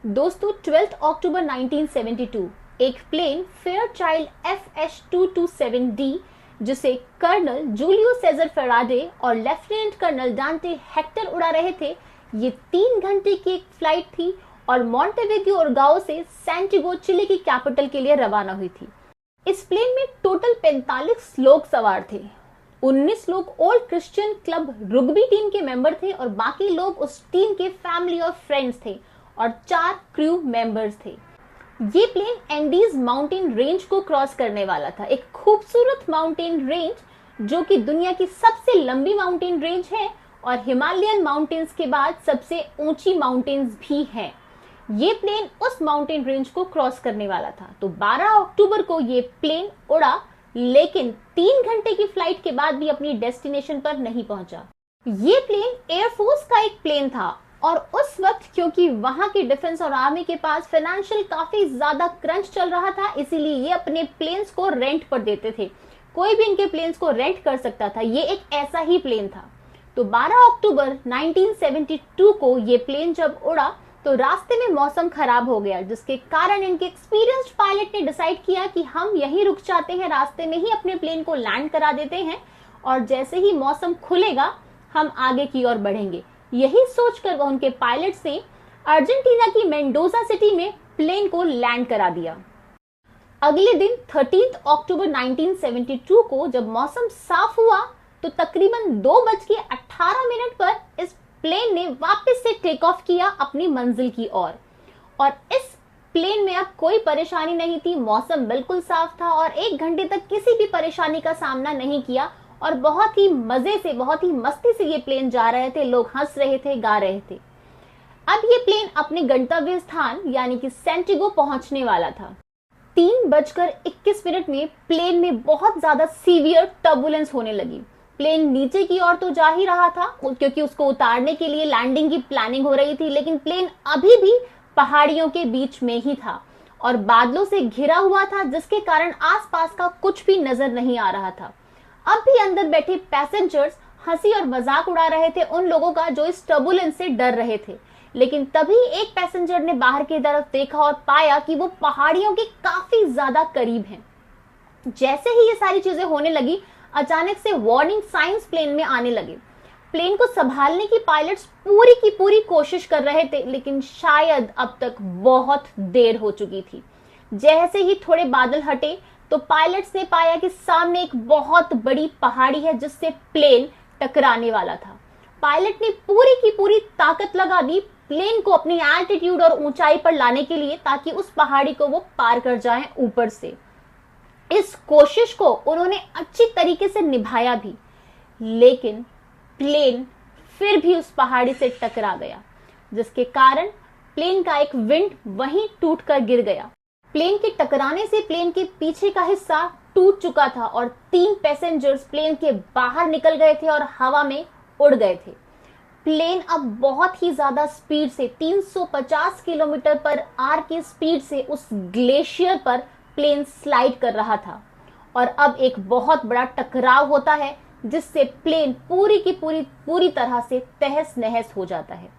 दोस्तों 12 अक्टूबर 1972 एक plane Fairchild FH-227D जिसे कर्नल जूलियो सेजर फेराडे और लेफ्टिनेंट कर्नल डांटे हेक्टर उड़ा रहे थे। ये 3 घंटे की एक फ्लाइट थी और मोंटेविडियो और गाओ से सैंटियागो चिली की कैपिटल के लिए रवाना हुई थी। इस प्लेन में टोटल 45 लोग सवार थे। 19 लोग ओल्ड क्रिश्चियन क्लब रुग्बी टीम के मेंबर थे और बाकी लोग उस टीम के फैमिली और फ्रेंड्स थे और 4 क्रू मेंबर्स थे। ये प्लेन एंडीज माउंटेन रेंज को क्रॉस करने वाला था, एक खूबसूरत माउंटेन रेंज जो कि दुनिया की सबसे लंबी माउंटेन रेंज है और हिमालयन माउंटेन्स के बाद सबसे ऊंची माउंटेन्स भी है। ये प्लेन उस माउंटेन रेंज को क्रॉस करने वाला था। तो 12 अक्टूबर को ये प्लेन उड़ा, लेकिन 3 घंटे की फ्लाइट के बाद भी अपनी डेस्टिनेशन पर नहीं पहुंचा। ये प्लेन एयरफोर्स का एक प्लेन था और उस वक्त क्योंकि वहां की डिफेंस और आर्मी के पास फाइनेंशियल काफी ज्यादा क्रंच चल रहा था, इसीलिए ये अपने प्लेन्स को रेंट पर देते थे। कोई भी इनके प्लेन्स को रेंट कर सकता था। ये एक ऐसा ही प्लेन था। तो 12 अक्टूबर 1972 को ये प्लेन जब उड़ा तो रास्ते में मौसम खराब हो गया, जिसके कारण इनके एक्सपीरियंस्ड पायलट ने डिसाइड किया कि हम यहीं रुक जाते हैं, रास्ते में ही अपने प्लेन को लैंड करा देते हैं और जैसे ही मौसम खुलेगा हम आगे की ओर बढ़ेंगे। यही सोचकर वह उनके पायलट्स ने अर्जेंटीना की मेंडोजा सिटी में प्लेन को लैंड करा दिया। अगले दिन 13 अक्टूबर 1972 को जब मौसम साफ हुआ तो तकरीबन 2:18 पर इस प्लेन ने वापस से टेक ऑफ किया अपनी मंजिल की ओर। और इस प्लेन में अब कोई परेशानी नहीं थी, मौसम बिल्कुल साफ था और 1 घंटे तक किसी भी परेशानी का सामना नहीं किया और बहुत ही मजे से, बहुत ही मस्ती से ये प्लेन जा रहे थे। लोग हंस रहे थे, गा रहे थे। अब ये प्लेन अपने गंतव्य स्थान यानी कि सैंटियागो पहुंचने वाला था। 3:21 में प्लेन में बहुत ज्यादा सीवियर टर्बुलेंस होने लगी। प्लेन नीचे की ओर तो जा ही रहा था क्योंकि उसको उतारने के लिए लैंडिंग की प्लानिंग हो रही थी, लेकिन प्लेन अभी भी पहाड़ियों के बीच में ही था और बादलों से घिरा हुआ था, जिसके कारण आसपास का कुछ भी नजर नहीं आ रहा था। अब भी अंदर बैठे पैसेंजर्स हंसी और मजाक उड़ा रहे थे उन लोगों का जो इस टर्बुलेंस से डर रहे थे। लेकिन तभी एक पैसेंजर ने बाहर की तरफ देखा और पाया कि वो पहाड़ियों के काफी ज्यादा करीब हैं। जैसे ही ये सारी चीजें होने लगी, अचानक से वार्निंग साइंस प्लेन में आने लगे। प्लेन को संभालने की पायलट्स पूरी की पूरी कोशिश कर रहे थे, लेकिन शायद अब तक बहुत देर हो चुकी थी। जैसे ही थोड़े बादल हटे तो पायलट्स ने पाया कि सामने एक बहुत बड़ी पहाड़ी है जिससे प्लेन टकराने वाला था। पायलट ने पूरी की पूरी ताकत लगा दी प्लेन को अपनी एल्टीट्यूड और ऊंचाई पर लाने के लिए, ताकि उस पहाड़ी को वो पार कर जाएं ऊपर से। इस कोशिश को उन्होंने अच्छी तरीके से निभाया भी, लेकिन प्लेन फिर भी उस पहाड़ी से टकरा गया, जिसके कारण प्लेन का एक विंड वहीं टूटकर गिर गया। प्लेन के टकराने से प्लेन के पीछे का हिस्सा टूट चुका था और 3 पैसेंजर्स प्लेन के बाहर निकल गए थे और हवा में उड़ गए थे। प्लेन अब बहुत ही ज्यादा स्पीड से 350 किलोमीटर पर आवर की स्पीड से उस ग्लेशियर पर प्लेन स्लाइड कर रहा था और अब एक बहुत बड़ा टकराव होता है, जिससे प्लेन पूरी की पूरी तरह से तहस नहस हो जाता है।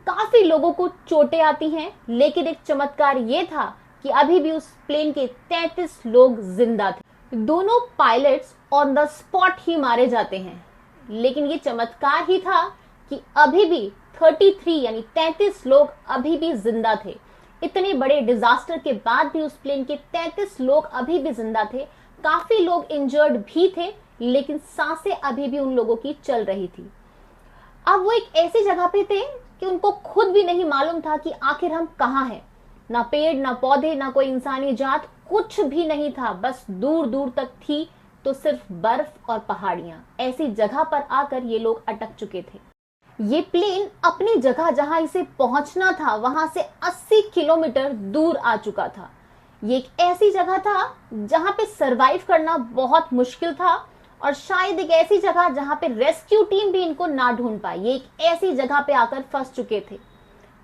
काफी लोगों को चोटें आती हैं, लेकिन एक चमत्कार ये था कि अभी भी उस प्लेन के 33 लोग जिंदा थे। दोनों पायलट्स ऑन द स्पॉट ही मारे जाते हैं, लेकिन ये चमत्कार ही था कि अभी भी 33 यानी 33 लोग अभी भी जिंदा थे। इतने बड़े डिजास्टर के बाद भी उस प्लेन के 33 लोग अभी भी जिंदा थे। काफी लोग इंजर्ड भी थे, लेकिन सांसें अभी भी उन लोगों की चल रही थी। अब वो एक ऐसी जगह पे थे कि उनको खुद भी नहीं मालूम था कि आखिर हम कहाँ हैं। ना पेड़, ना पौधे, ना कोई इंसानी जात, कुछ भी नहीं था। बस दूर दूर तक थी तो सिर्फ बर्फ और पहाड़ियां। ऐसी जगह पर आकर ये लोग अटक चुके थे। ये प्लेन अपनी जगह जहां इसे पहुंचना था वहां से 80 किलोमीटर दूर आ चुका था। ये एक ऐसी जगह था जहां पे सरवाइव करना बहुत मुश्किल था और शायद एक ऐसी जगह जहां पे रेस्क्यू टीम भी इनको ना ढूंढ पाए। ये एक ऐसी जगह पे आकर फंस चुके थे।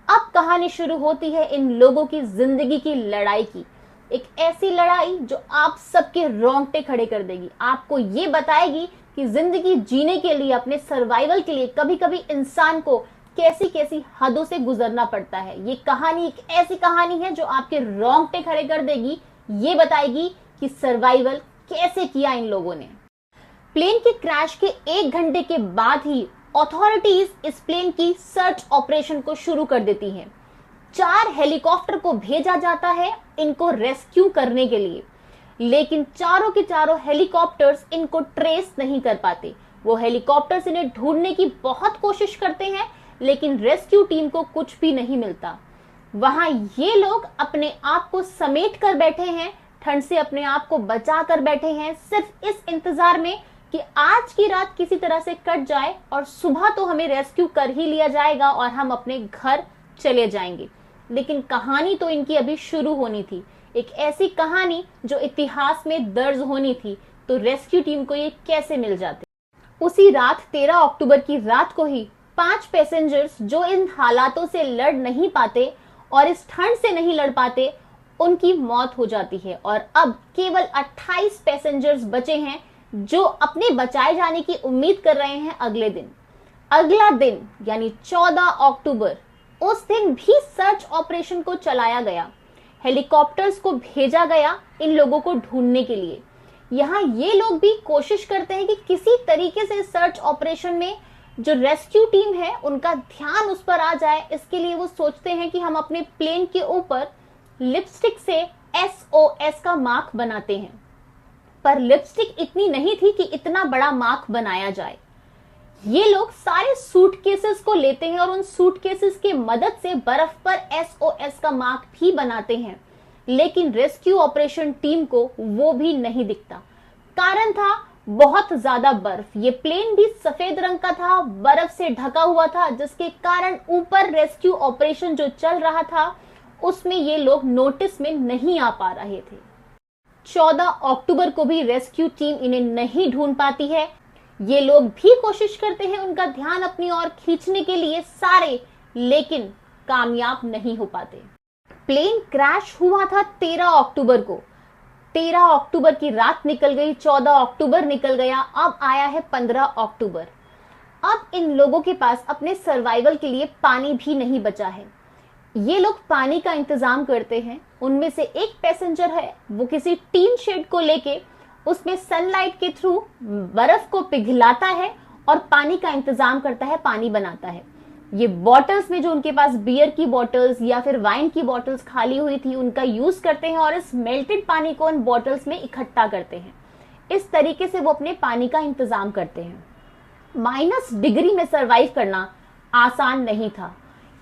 अब कहानी शुरू होती है इन लोगों की जिंदगी की लड़ाई की। एक ऐसी लड़ाई जो आप सबके रोंगटे खड़े कर देगी, आपको ये बताएगी कि जिंदगी जीने के लिए, अपने सर्वाइवल के लिए कभी कभी इंसान को कैसी कैसी हदों से गुजरना पड़ता है। ये कहानी एक ऐसी कहानी है जो आपके रोंगटे खड़े कर देगी, ये बताएगी कि सर्वाइवल कैसे किया इन लोगों ने। प्लेन के क्रैश के 1 घंटे के बाद ही अथॉरिटीज इस प्लेन की सर्च ऑपरेशन को शुरू कर देती हैं। 4 हेलीकॉप्टर को भेजा जाता है इनको रेस्क्यू करने के लिए, लेकिन चारों के चारों हेलीकॉप्टर्स इनको ट्रेस नहीं कर पाते। वो हेलीकॉप्टर्स इन्हें ढूंढने की बहुत कोशिश करते हैं, लेकिन रेस्क्यू टीम को कुछ भी नहीं मिलता। वहां ये लोग अपने आप को समेट कर बैठे हैं, ठंड से अपने आप को बचा कर बैठे हैं, सिर्फ इस इंतजार में कि आज की रात किसी तरह से कट जाए और सुबह तो हमें रेस्क्यू कर ही लिया जाएगा और हम अपने घर चले जाएंगे। लेकिन कहानी तो इनकी अभी शुरू होनी थी, एक ऐसी कहानी जो इतिहास में दर्ज होनी थी। तो रेस्क्यू टीम को ये कैसे मिल जाते? उसी रात 13 अक्टूबर की रात को ही 5 पैसेंजर्स जो इन हालातों से लड़ नहीं पाते और इस ठंड से नहीं लड़ पाते, उनकी मौत हो जाती है। और अब केवल 28 पैसेंजर्स बचे हैं जो अपने बचाए जाने की उम्मीद कर रहे हैं अगले दिन। अगला दिन यानी 14 अक्टूबर, उस दिन भी सर्च ऑपरेशन को चलाया गया। हेलीकॉप्टर्स को भेजा गया इन लोगों को ढूंढने के लिए। यहाँ ये लोग भी कोशिश करते हैं कि किसी तरीके से सर्च ऑपरेशन में जो रेस्क्यू टीम है उनका ध्यान उस पर आ जाए। इसके लिए वो सोचते हैं कि हम अपने प्लेन के ऊपर लिपस्टिक से SOS का मार्क बनाते हैं, पर लिपस्टिक इतनी नहीं थी कि इतना बड़ा मार्क बनाया जाए। ये लोग सारे सूटकेसेस को लेते हैं और उन सूटकेसेस की मदद से बर्फ पर SOS का मार्क भी बनाते हैं, लेकिन रेस्क्यू ऑपरेशन टीम को वो भी नहीं दिखता। कारण था बहुत ज्यादा बर्फ। ये प्लेन भी सफेद रंग का था, बर्फ से ढका हुआ था, जिसके कारण ऊपर रेस्क्यू ऑपरेशन जो चल रहा था उसमें ये लोग नोटिस में नहीं आ पा रहे थे। 14 अक्टूबर को भी रेस्क्यू टीम इन्हें नहीं ढूंढ पाती है। ये लोग भी कोशिश करते हैं उनका ध्यान अपनी ओर खींचने के लिए सारे, लेकिन कामयाब नहीं हो पाते। प्लेन क्रैश हुआ था 13 अक्टूबर को। 13 अक्टूबर की रात निकल गई, 14 अक्टूबर निकल गया, अब आया है 15 अक्टूबर। अब इन लोगों के पास अपने सर्वाइवल के लिए पानी भी नहीं बचा है। ये लोग पानी का इंतजाम करते हैं। उनमें से एक पैसेंजर है, वो किसी टीन शेड को लेके उसमें सनलाइट के थ्रू बर्फ को पिघलाता है और पानी का इंतजाम करता है, पानी बनाता है। ये बॉटल्स में जो उनके पास बियर की बॉटल्स या फिर वाइन की बॉटल्स खाली हुई थी उनका यूज करते हैं और इस मेल्टेड पानी को उन बॉटल्स में इकट्ठा करते हैं। इस तरीके से वो अपने पानी का इंतजाम करते हैं। -डिग्री में सरवाइव करना आसान नहीं था।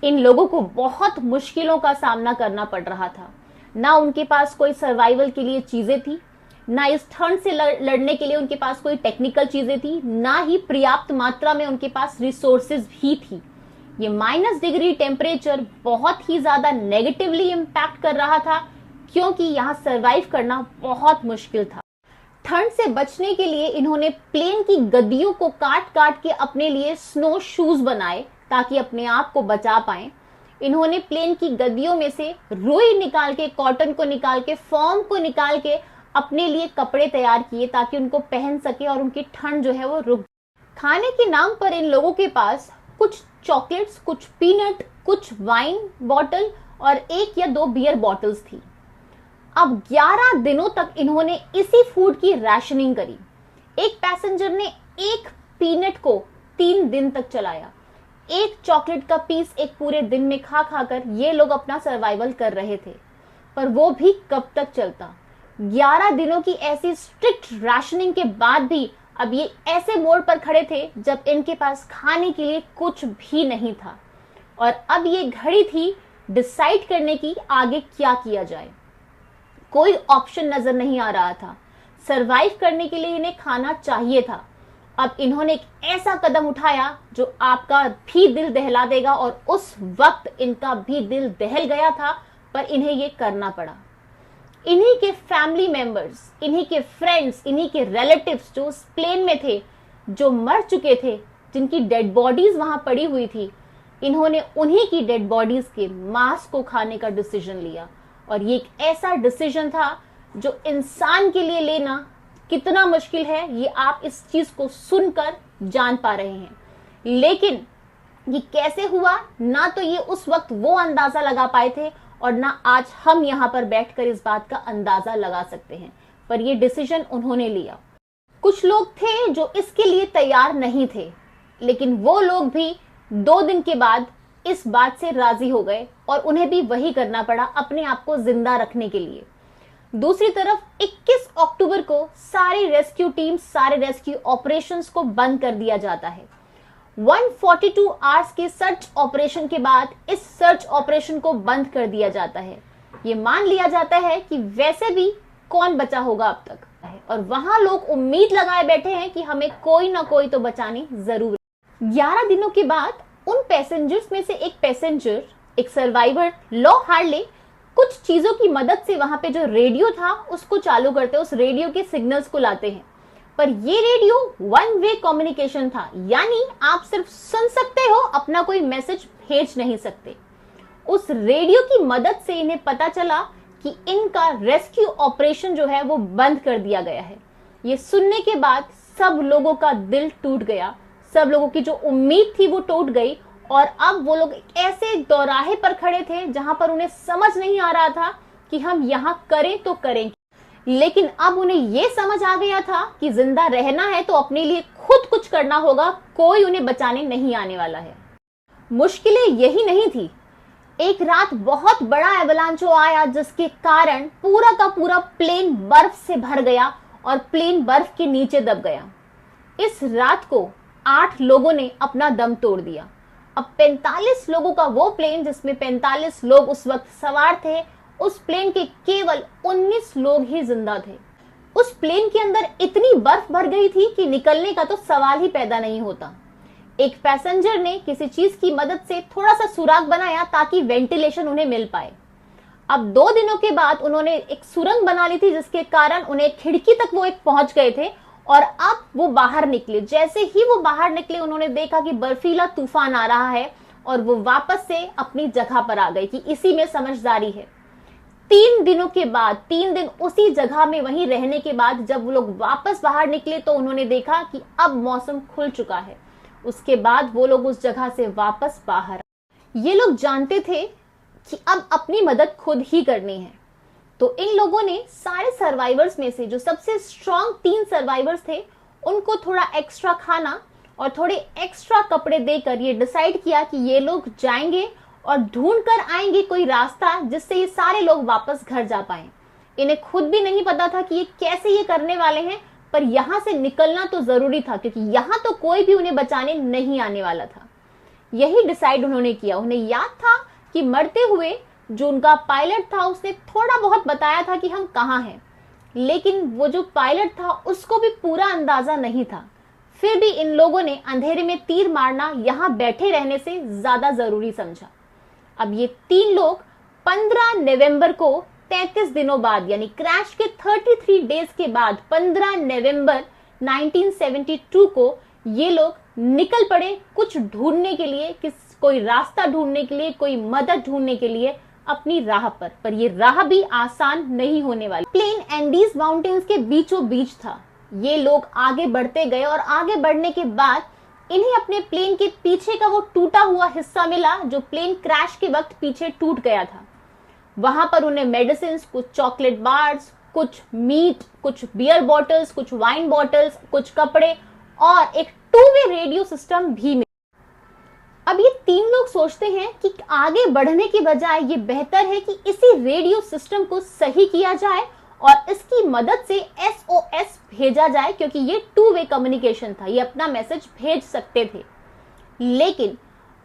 इन लोगों को बहुत मुश्किलों का सामना करना पड़ रहा था। ना उनके पास कोई सर्वाइवल के लिए चीजें थी, ना इस ठंड से लड़ने के लिए उनके पास कोई टेक्निकल चीजें थी, ना ही पर्याप्त मात्रा में उनके पास रिसोर्सेज भी थी। ये -डिग्री टेम्परेचर बहुत ही ज्यादा नेगेटिवली इम्पैक्ट कर रहा था, क्योंकि यहाँ सरवाइव करना बहुत मुश्किल था। ठंड से बचने के लिए इन्होंने प्लेन की गद्दियों को काट काट के अपने लिए स्नो शूज बनाए ताकि अपने आप को बचा पाएं। इन्होंने प्लेन की गद्दियों में से रुई निकाल के, कॉटन को निकाल के, फॉर्म को निकाल के अपने लिए कपड़े तैयार किए ताकि उनको पहन सके और उनकी ठंड जो है वो रुक। खाने के नाम पर इन लोगों के पास कुछ चॉकलेट्स, कुछ पीनट, कुछ वाइन बॉटल और 1 या 2 बियर बॉटल्स थी। अब 11 दिनों तक इन्होंने इसी फूड की राशनिंग करी। एक पैसेंजर ने एक पीनट को 3 दिन तक चलाया। एक चॉकलेट का पीस एक पूरे दिन में खा खाकर ये लोग अपना सर्वाइवल कर रहे थे, पर वो भी कब तक चलता। 11 दिनों की ऐसी स्ट्रिक्ट राशनिंग के बाद भी अब ये ऐसे मोड़ पर खड़े थे जब इनके पास खाने के लिए कुछ भी नहीं था और अब ये घड़ी थी डिसाइड करने की आगे क्या किया जाए। कोई ऑप्शन नजर नहीं आ रहा था। सरवाइव करने के लिए इन्हें खाना चाहिए था। अब इन्होंने एक ऐसा कदम उठाया जो आपका भी दिल दहला देगा और उस वक्त इनका भी दिल दहल गया था, पर इन्हें ये करना पड़ा। इन्हीं के फैमिली मेंबर्स, इन्हीं के फ्रेंड्स, इन्हीं के रिलेटिव्स जो उस प्लेन में थे, जो मर चुके थे, जिनकी डेड बॉडीज वहां पड़ी हुई थी, इन्होंने उन्हीं की डेड बॉडीज के मांस को खाने का डिसीजन लिया। और ये एक ऐसा डिसीजन था जो इंसान के लिए लेना कितना मुश्किल है, ये आप इस चीज को सुनकर जान पा रहे हैं। लेकिन ये कैसे हुआ, ना तो ये उस वक्त वो अंदाजा लगा पाए थे और ना आज हम यहां पर बैठकर इस बात का अंदाजा लगा सकते हैं, पर ये डिसीजन उन्होंने लिया। कुछ लोग थे जो इसके लिए तैयार नहीं थे, लेकिन वो लोग भी 2 दिन के बाद इस बात से राजी हो गए और उन्हें भी वही करना पड़ा अपने आप को जिंदा रखने के लिए। दूसरी तरफ 21 अक्टूबर को सारी रेस्क्यू टीम, सारे रेस्क्यू ऑपरेशंस को बंद कर दिया जाता है। 142 आवर्स के सर्च ऑपरेशन के बाद इस सर्च ऑपरेशन को बंद कर दिया जाता है। ये मान लिया जाता है कि वैसे भी कौन बचा होगा अब तक, और वहां लोग उम्मीद लगाए बैठे हैं कि हमें कोई ना कोई तो बचाने जरूर। 11 दिनों के बाद उन पैसेंजर्स में से एक पैसेंजर, एक सर्वाइवर लॉ हार्ले, कुछ चीजों की मदद से वहां पे जो रेडियो था उसको चालू करते, उस रेडियो के सिग्नल्स को लाते हैं। पर ये रेडियो 1 वे कम्युनिकेशन था, यानी आप सिर्फ सुन सकते हो, अपना कोई मैसेज भेज नहीं सकते। उस रेडियो की मदद से इन्हें पता चला कि इनका रेस्क्यू ऑपरेशन जो है वो बंद कर दिया गया है। ये सुनने के बाद सब लोगों का दिल टूट गया, सब लोगों की जो उम्मीद थी वो टूट गई, और अब वो लोग ऐसे दौराहे पर खड़े थे जहां पर उन्हें समझ नहीं आ रहा था कि हम यहां करें तो करें। लेकिन अब उन्हें यह समझ आ गया था कि जिंदा रहना है तो अपने लिए खुद कुछ करना होगा, कोई उन्हें बचाने नहीं आने वाला है। मुश्किलें यही नहीं थी, एक रात बहुत बड़ा एवलांचो आया जिसके कारण पूरा का पूरा प्लेन बर्फ से भर गया और प्लेन बर्फ के नीचे दब गया। इस रात को 8 लोगों ने अपना दम तोड़ दिया। अब 45 लोगों का वो प्लेन जिसमें 45 लोग उस वक्त सवार थे, उस प्लेन के केवल 19 लोग ही जिंदा थे। उस प्लेन के अंदर इतनी बर्फ भर गई थी कि निकलने का तो सवाल ही पैदा नहीं होता। एक पैसेंजर ने किसी चीज की मदद से थोड़ा सा सुराग बनाया ताकि वेंटिलेशन उन्हें मिल पाए। अब 2 दिनों के बाद उन्होंने एक सुरंग बना ली थी जिसके कारण उन्हें खिड़की तक वो एक पहुंच गए थे, और अब वो बाहर निकले। जैसे ही वो बाहर निकले उन्होंने देखा कि बर्फीला तूफान आ रहा है, और वो वापस से अपनी जगह पर आ गए कि इसी में समझदारी है। 3 दिनों के बाद, 3 दिन उसी जगह में वहीं रहने के बाद जब वो लोग वापस बाहर निकले तो उन्होंने देखा कि अब मौसम खुल चुका है। उसके बाद वो लोग उस जगह से वापस बाहर। ये लोग जानते थे कि अब अपनी मदद खुद ही करनी है, तो इन लोगों ने सारे सर्वाइवर्स में से जो सबसे स्ट्रॉन्ग 3 सर्वाइवर्स थे उनको थोड़ा एक्स्ट्रा खाना और थोड़े एक्स्ट्रा कपड़े देकर ये डिसाइड किया कि ये लोग जाएंगे और ढूंढ कर आएंगे कोई रास्ता जिससे ये सारे लोग वापस घर जा पाएं। इन्हें खुद भी नहीं पता था कि ये कैसे ये करने वाले हैं, पर यहां से निकलना तो जरूरी था क्योंकि यहां तो कोई भी उन्हें बचाने नहीं आने वाला था। यही डिसाइड उन्होंने किया। उन्हें याद था कि मरते हुए जो उनका पायलट था उसने थोड़ा बहुत बताया था कि हम कहाँ हैं, लेकिन वो जो पायलट था उसको भी पूरा अंदाजा नहीं था। फिर भी इन लोगों ने अंधेरे में तीर मारना यहां बैठे रहने से ज्यादा जरूरी समझा। अब ये 3 लोग 15 नवंबर को 33 दिनों बाद, यानी क्रैश के 33 डेज के बाद 15 नवंबर 1972 को ये लोग निकल पड़े कुछ ढूंढने के लिए, कोई रास्ता ढूंढने के लिए, कोई मदद ढूंढने के लिए अपनी राह पर ये राह भी आसान नहीं होने वाली। प्लेन एंडीज माउंटेन्स के बीचों बीच था। ये लोग आगे बढ़ते गए और आगे बढ़ने के बाद इन्हें अपने प्लेन के पीछे का वो टूटा हुआ हिस्सा मिला जो प्लेन क्रैश के वक्त पीछे टूट गया था। वहां पर उन्हें मेडिसिन, कुछ चॉकलेट बार्स, कुछ मीट, कुछ बियर बॉटल्स, कुछ वाइन बॉटल्स, कुछ कपड़े और एक 2 वे रेडियो सिस्टम भी मिला। अब ये 3 लोग सोचते हैं कि आगे बढ़ने की बजाय ये बेहतर है कि इसी रेडियो सिस्टम को सही किया जाए और इसकी मदद से SOS भेजा जाए, क्योंकि ये 2 वे कम्युनिकेशन था, ये अपना मैसेज भेज सकते थे। लेकिन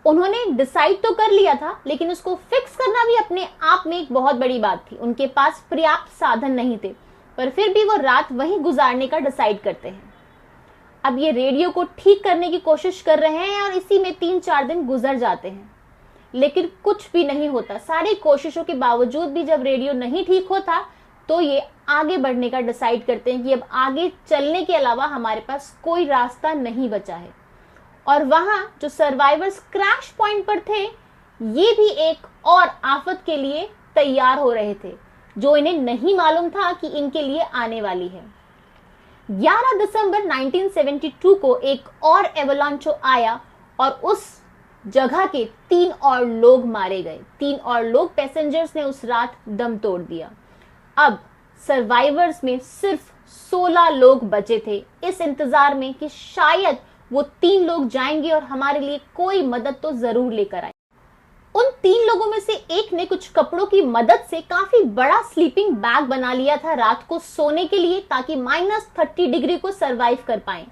उन्होंने डिसाइड तो कर लिया था, लेकिन उसको फिक्स करना भी अपने आप में एक बहुत बड़ी बात थी। उनके पास पर्याप्त साधन नहीं थे, पर फिर भी वो रात वहीं गुजारने का डिसाइड करते हैं। अब ये रेडियो को ठीक करने की कोशिश कर रहे हैं और इसी में 3-4 दिन गुजर जाते हैं, लेकिन कुछ भी नहीं होता। सारी कोशिशों के बावजूद भी जब रेडियो नहीं ठीक होता तो ये आगे बढ़ने का डिसाइड करते हैं कि अब आगे चलने के अलावा हमारे पास कोई रास्ता नहीं बचा है। और वहां जो सर्वाइवर्स क्रैश पॉइंट पर थे ये भी एक और आफत के लिए तैयार हो रहे थे जो इन्हें नहीं मालूम था कि इनके लिए आने वाली है। 11 दिसंबर 1972 को एक और एवलांचो आया और उस जगह के 3 और लोग मारे गए। 3 और लोग पैसेंजर्स ने उस रात दम तोड़ दिया। अब सर्वाइवर्स में सिर्फ 16 लोग बचे थे, इस इंतजार में कि शायद वो 3 लोग जाएंगे और हमारे लिए कोई मदद तो जरूर लेकर आए। उन 3 लोगों में से एक ने कुछ कपड़ों की मदद से काफी बड़ा स्लीपिंग बैग बना लिया था रात को सोने के लिए, ताकि -30 डिग्री को सरवाइव कर पाएं।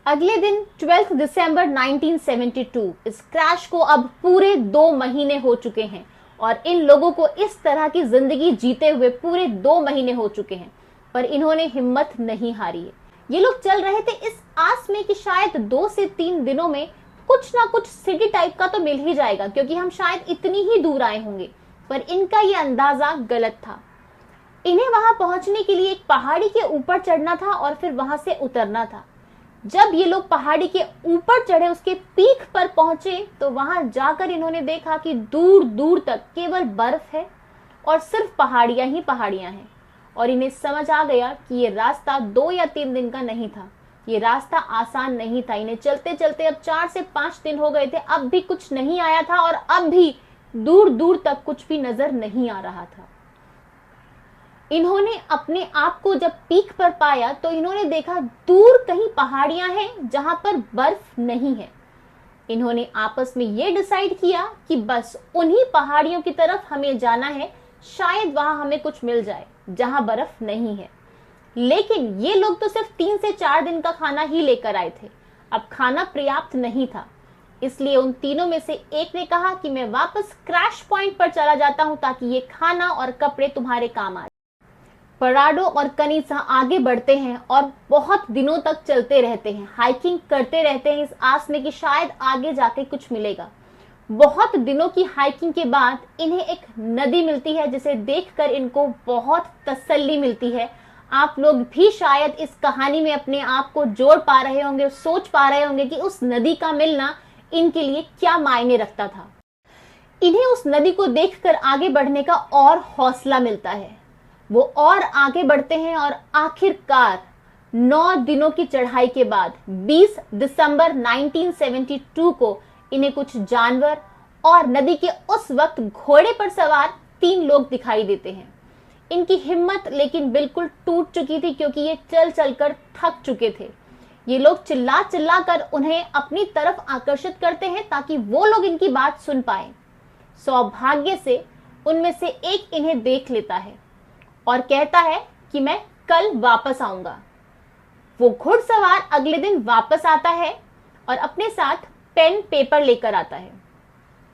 अगले दिन 12 दिसंबर 1972, इस क्रैश को अब पूरे 2 महीने हो चुके हैं और इन लोगों को इस तरह की जिंदगी जीते हुए पूरे 2 महीने हो चुके हैं, पर इन्होंने हिम्मत नहीं हारी है। ये लोग चल रहे थे इस आस में कि शायद 2 से 3 दिनों में कुछ ना कुछ सिटी टाइप का तो मिल ही जाएगा, क्योंकि हम शायद इतनी ही दूर आए होंगे। पर इनका ये अंदाजा गलत था। इन्हें वहां पहुंचने के लिए एक पहाड़ी के ऊपर चढ़ना था और फिर वहां से उतरना था। जब ये लोग पहाड़ी के ऊपर चढ़े, उसके पीक पर पहुंचे, तो वहां जाकर इन्होंने देखा कि दूर दूर तक केवल बर्फ है और सिर्फ पहाड़ियां ही पहाड़ियां हैं। और इन्हें समझ आ गया कि ये रास्ता 2 या 3 दिन का नहीं था, ये रास्ता आसान नहीं था। इन्हें चलते चलते अब 4 से 5 दिन हो गए थे, अब भी कुछ नहीं आया था और अब भी दूर दूर तक कुछ भी नजर नहीं आ रहा था। इन्होंने अपने आप को जब पीक पर पाया तो इन्होंने देखा दूर कहीं पहाड़ियां हैं जहां पर बर्फ नहीं है। इन्होंने आपस में ये डिसाइड किया कि बस उन्हीं पहाड़ियों की तरफ हमें जाना है, शायद वहां हमें कुछ मिल जाए जहां बर्फ नहीं है। लेकिन ये लोग तो सिर्फ 3 से 4 दिन का खाना ही लेकर आए थे। अब खाना पर्याप्त नहीं था, इसलिए उन तीनों में से एक ने कहा कि मैं वापस क्रैश पॉइंट पर चला जाता हूं ताकि ये खाना और कपड़े तुम्हारे काम आए। पराडो और कनीसा आगे बढ़ते हैं और बहुत दिनों तक चलते रहते हैं, हाइकिंग करते रहते हैं इस आस में कि शायद आगे जाके कुछ मिलेगा। बहुत दिनों की हाइकिंग के बाद इन्हें एक नदी मिलती है, जिसे देखकर इनको बहुत तसल्ली मिलती है। आप लोग भी शायद इस कहानी में अपने आप को जोड़ पा रहे होंगे, सोच पा रहे होंगे कि उस नदी का मिलना इनके लिए क्या मायने रखता था। इन्हें उस नदी को देखकर आगे बढ़ने का और हौसला मिलता है। वो और आगे बढ़ते हैं और आखिरकार 9 दिनों की चढ़ाई के बाद 20 दिसंबर 1972 को इन्हें कुछ जानवर और नदी के उस वक्त घोड़े पर सवार 3 लोग दिखाई देते हैं। इनकी हिम्मत लेकिन बिल्कुल टूट चुकी थी, क्योंकि ये चल चलकर थक चुके थे। ये लोग चिल्ला चिल्ला कर उन्हें अपनी तरफ आकर्षित करते हैं ताकि वो लोग इनकी बात सुन पाए। सौभाग्य से उनमें से एक इन्हें देख लेता है और कहता है कि मैं कल वापस आऊंगा। वो घुड़सवार अगले दिन वापस आता है और अपने साथ पेन पेपर लेकर आता है।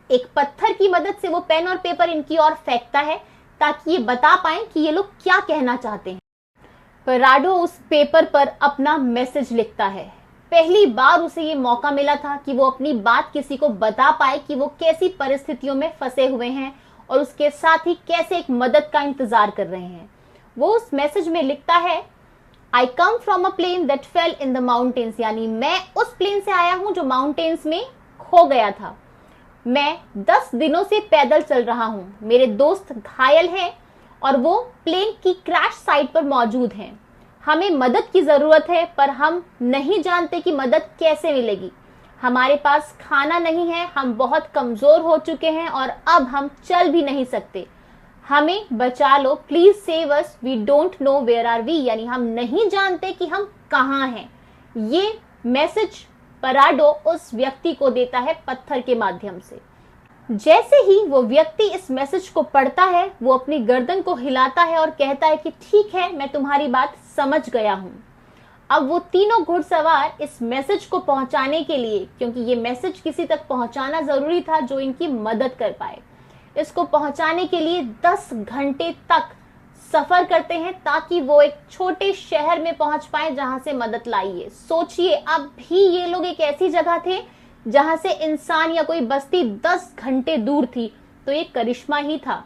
एक पत्थर की मदद से वो पेन और पेपर इनकी ओर फेंकता है ताकि ये बता पाए कि ये लोग क्या कहना चाहते हैं। पराडो उस पेपर पर अपना मैसेज लिखता है। पहली बार उसे ये मौका मिला था कि वो अपनी बात किसी को बता पाए कि वो कैसी परिस्थितियों में फंसे हुए हैं और उसके साथ ही कैसे एक मदद का इंतजार कर रहे हैं। वो उस मैसेज में लिखता है, I come from a plane that fell in the mountains, यानी मैं उस प्लेन से आया हूं जो माउंटेन्स में खो गया था। मैं 10 दिनों से पैदल चल रहा हूं। मेरे दोस्त घायल हैं और वो प्लेन की क्रैश साइट पर मौजूद हैं। हमें मदद की जरूरत है, पर हम नहीं जानते कि मदद कैसे मिलेगी। हमारे पास खाना नहीं है, हम बहुत कमजोर हो चुके हैं और अब हम चल भी नहीं सकते। हमें बचा लो, please save us, we don't know where are we, यानी हम नहीं जानते कि हम कहाँ हैं। ये मैसेज पराडो उस व्यक्ति को देता है पत्थर के माध्यम से। जैसे ही वो व्यक्ति इस मैसेज को पढ़ता है, वो अपनी गर्दन को हिलाता है और कहता है कि ठीक है, मैं तुम्हारी बात समझ गया हूं। अब वो तीनों घुड़सवार इस मैसेज को पहुंचाने के लिए, क्योंकि ये मैसेज किसी तक पहुंचाना जरूरी था जो इनकी मदद कर पाए, इसको पहुंचाने के लिए 10 घंटे तक सफर करते हैं ताकि वो एक छोटे शहर में पहुंच पाए जहां से मदद लाइए। सोचिए, अब भी ये लोग एक ऐसी जगह थे जहां से इंसान या कोई बस्ती 10 घंटे दूर थी, तो ये करिश्मा ही था।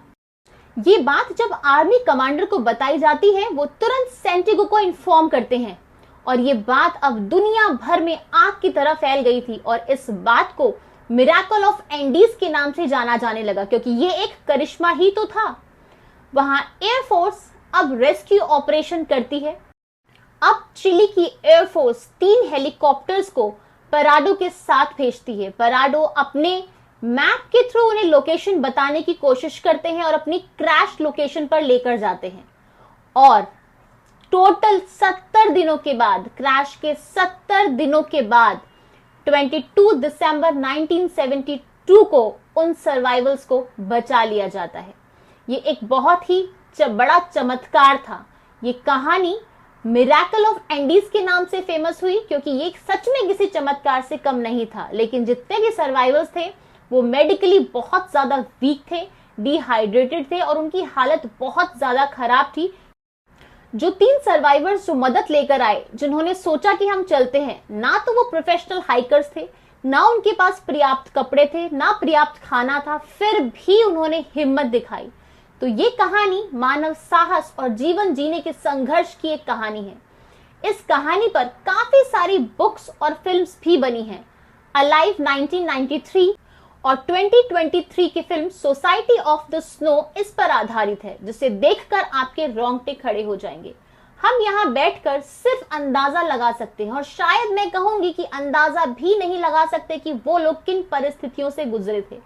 ये बात जब आर्मी कमांडर को बताई जाती है, वो तुरंत सेंटिगो को इन्फॉर्म करते हैं और ये बात अब दुनिया भर में आग की तरह फैल गई थी और इस बात को मिरेकल ऑफ एंडीज के नाम से जाना जाने लगा, क्योंकि ये एक करिश्मा ही तो था। वहां एयरफोर्स अब रेस्क्यू ऑपरेशन करती है। अब चिली की एयरफोर्स 3 हेलीकॉप्टर्स को पराडो के साथ भेजती है। पराडो अपने मैप के थ्रू उन्हें लोकेशन बताने की कोशिश करते हैं और अपनी क्रैश लोकेशन पर लेकर जाते हैं। और टोटल 70 दिनों के बाद, क्रैश के 70 दिनों के बाद 22 दिसंबर 1972 को उन सर्वाइवल्स को बचा लिया जाता है। ये एक बहुत ही बड़ा चमत्कार था। ये कहानी मिरेकल ऑफ एंडीज के नाम से फेमस हुई क्योंकि ये सच में किसी चमत्कार से कम नहीं था। लेकिन जितने भी सर्वाइवल्स थे वो मेडिकली बहुत ज्यादा वीक थे, डिहाइड्रेटेड थे और उनकी हालत बहुत ज्यादा खराब थी। जो 3 सर्वाइवर्स जो मदद लेकर आए, जिन्होंने सोचा कि हम चलते हैं, ना तो वो प्रोफेशनल हाइकर्स थे, ना उनके पास पर्याप्त कपड़े थे, ना पर्याप्त खाना था, फिर भी उन्होंने हिम्मत दिखाई। तो ये कहानी मानव साहस और जीवन जीने के संघर्ष की एक कहानी है। इस कहानी पर काफी सारी बुक्स और फिल्म्स भी बनी हैं। अलाइव 1993 और 2023 की film society of the snow इस पर आधारित है, जिसे देखकर आपके रोंगटे खड़े हो जाएंगे। हम यहाँ बैठकर सिर्फ अंदाजा लगा सकते हैं और शायद मैं कहूंगी कि अंदाजा भी नहीं लगा सकते कि वो लोग किन परिस्थितियों से गुजरे थे,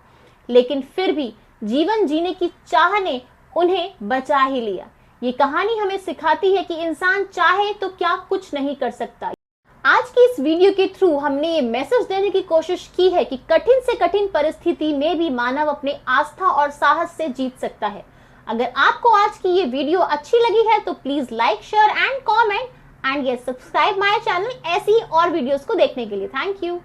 लेकिन फिर भी जीवन जीने की चाह ने उन्हें बचा ही लिया। ये कहानी हमें सिखाती है कि इंसान चाहे तो क्या कुछ नहीं कर सकता। आज की इस वीडियो के थ्रू हमने ये मैसेज देने की कोशिश की है कि कठिन से कठिन परिस्थिति में भी मानव अपने आस्था और साहस से जीत सकता है। अगर आपको आज की ये वीडियो अच्छी लगी है तो please like, share and comment and yes, subscribe my channel ऐसी और वीडियोस को देखने के लिए। Thank you.